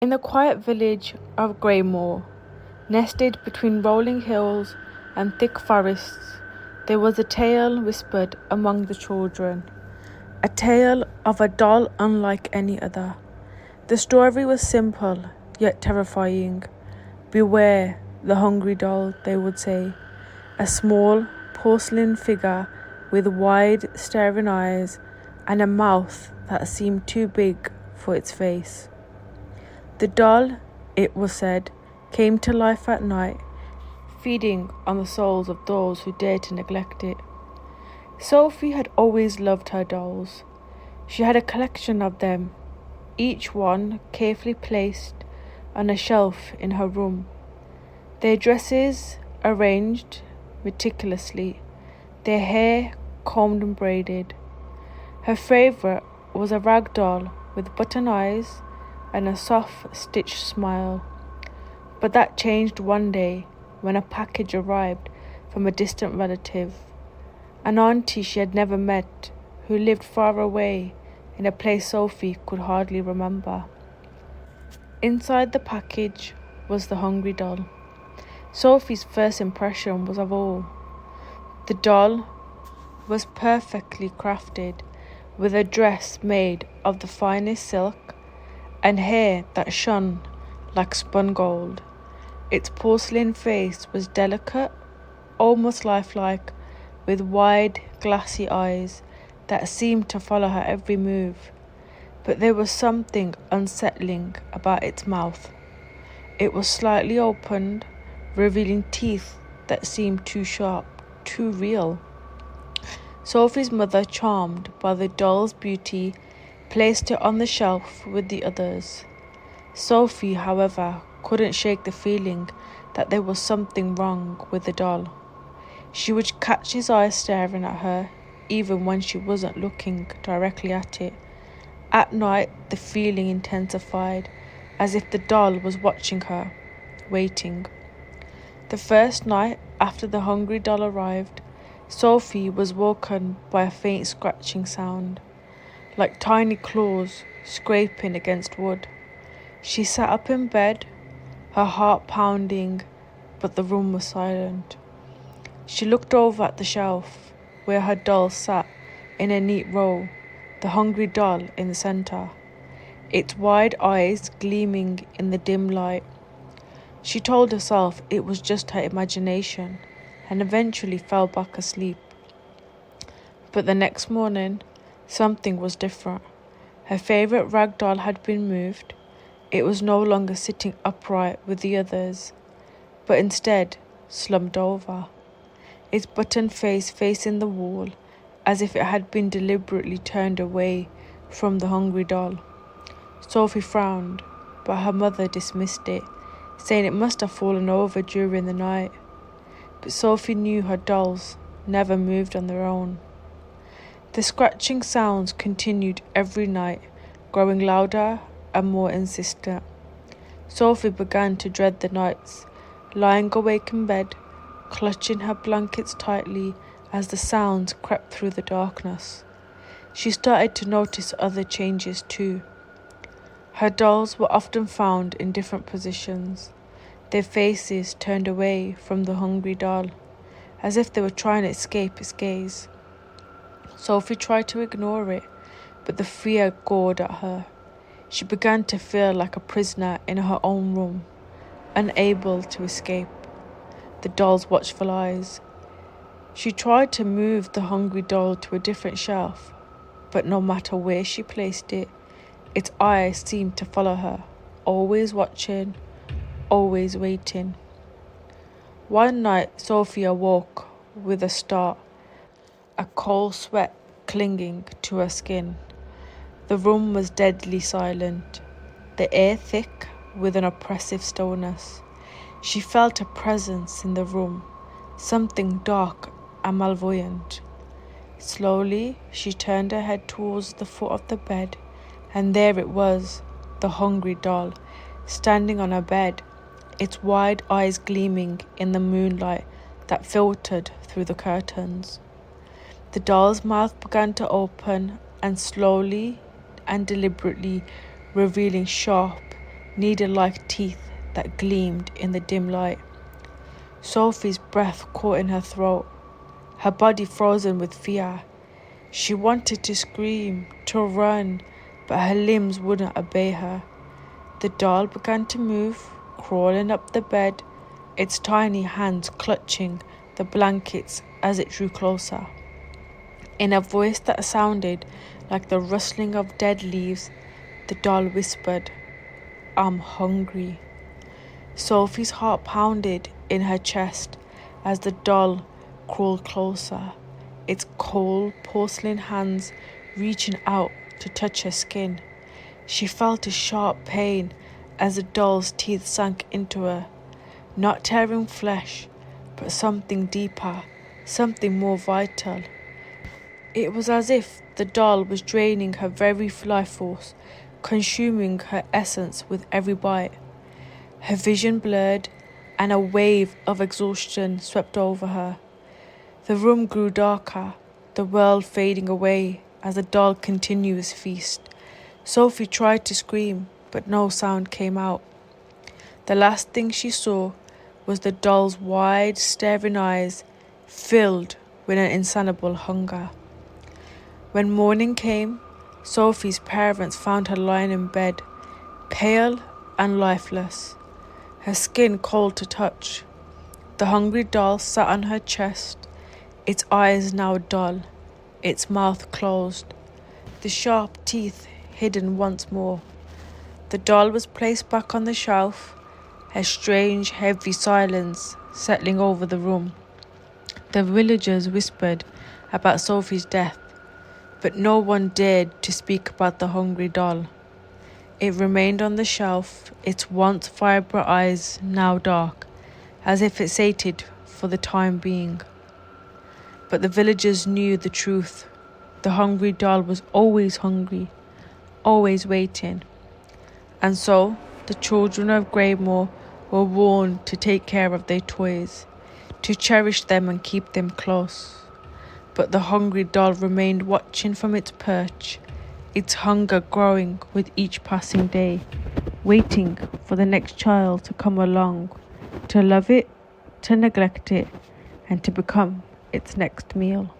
In the quiet village of Greymore, nested between rolling hills and thick forests, there was a tale whispered among the children, a tale of a doll unlike any other. The story was simple, yet terrifying. Beware the hungry doll, they would say, a small porcelain figure with wide staring eyes and a mouth that seemed too big for its face. The doll, it was said, came to life at night, feeding on the souls of those who dared to neglect it. Sophie had always loved her dolls. She had a collection of them, each one carefully placed on a shelf in her room, their dresses arranged meticulously, their hair combed and braided. Her favourite was a rag doll with button eyes and a soft stitched smile. But that changed one day when a package arrived from a distant relative, an auntie she had never met who lived far away in a place Sophie could hardly remember. Inside the package was the hungry doll. Sophie's first impression was of awe. The doll was perfectly crafted, with a dress made of the finest silk and hair that shone like spun gold. Its porcelain face was delicate, almost lifelike, with wide, glassy eyes that seemed to follow her every move. But there was something unsettling about its mouth. It was slightly opened, revealing teeth that seemed too sharp, too real. Sophie's mother, charmed by the doll's beauty, placed it on the shelf with the others. Sophie, however, couldn't shake the feeling that there was something wrong with the doll. She would catch his eyes staring at her, even when she wasn't looking directly at it. At night, the feeling intensified, as if the doll was watching her, waiting. The first night after the hungry doll arrived, Sophie was woken by a faint scratching sound, like tiny claws scraping against wood. She sat up in bed, her heart pounding, but the room was silent. She looked over at the shelf, where her doll sat in a neat row, the hungry doll in the centre, its wide eyes gleaming in the dim light. She told herself it was just her imagination and eventually fell back asleep. But the next morning, something was different. Her favourite rag doll had been moved. It was no longer sitting upright with the others, but instead slumped over, its button face facing the wall, as if it had been deliberately turned away from the hungry doll. Sophie frowned, but her mother dismissed it, saying it must have fallen over during the night. But Sophie knew her dolls never moved on their own. The scratching sounds continued every night, growing louder and more insistent. Sophie began to dread the nights, lying awake in bed, clutching her blankets tightly as the sounds crept through the darkness. She started to notice other changes too. Her dolls were often found in different positions, their faces turned away from the hungry doll, as if they were trying to escape its gaze. Sophie tried to ignore it, but the fear gored at her. She began to feel like a prisoner in her own room, unable to escape the doll's watchful eyes. She tried to move the hungry doll to a different shelf, but no matter where she placed it, its eyes seemed to follow her, always watching, always waiting. One night, Sophie awoke with a start, a cold sweat clinging to her skin. The room was deadly silent, the air thick with an oppressive stillness. She felt a presence in the room, something dark and malvoyant. Slowly, she turned her head towards the foot of the bed, and there it was, the hungry doll, standing on her bed, its wide eyes gleaming in the moonlight that filtered through the curtains. The doll's mouth began to open, and slowly and deliberately revealing sharp, needle-like teeth that gleamed in the dim light. Sophie's breath caught in her throat, her body frozen with fear. She wanted to scream, to run, but her limbs wouldn't obey her. The doll began to move, crawling up the bed, its tiny hands clutching the blankets as it drew closer. In a voice that sounded like the rustling of dead leaves, the doll whispered, "I'm hungry." Sophie's heart pounded in her chest as the doll crawled closer, its cold porcelain hands reaching out to touch her skin. She felt a sharp pain as the doll's teeth sank into her, not tearing flesh, but something deeper, something more vital. It was as if the doll was draining her very life force, consuming her essence with every bite. Her vision blurred, and a wave of exhaustion swept over her. The room grew darker, the world fading away as the doll continued its feast. Sophie tried to scream, but no sound came out. The last thing she saw was the doll's wide, staring eyes filled with an insatiable hunger. When morning came, Sophie's parents found her lying in bed, pale and lifeless, her skin cold to touch. The hungry doll sat on her chest, its eyes now dull, its mouth closed, the sharp teeth hidden once more. The doll was placed back on the shelf, a strange, heavy silence settling over the room. The villagers whispered about Sophie's death, but no one dared to speak about the hungry doll. It remained on the shelf, its once vibrant eyes now dark, as if it sated for the time being. But the villagers knew the truth. The hungry doll was always hungry, always waiting. And so the children of Greymore were warned to take care of their toys, to cherish them and keep them close. But the hungry doll remained watching from its perch, its hunger growing with each passing day, waiting for the next child to come along, to love it, to neglect it, and to become its next meal.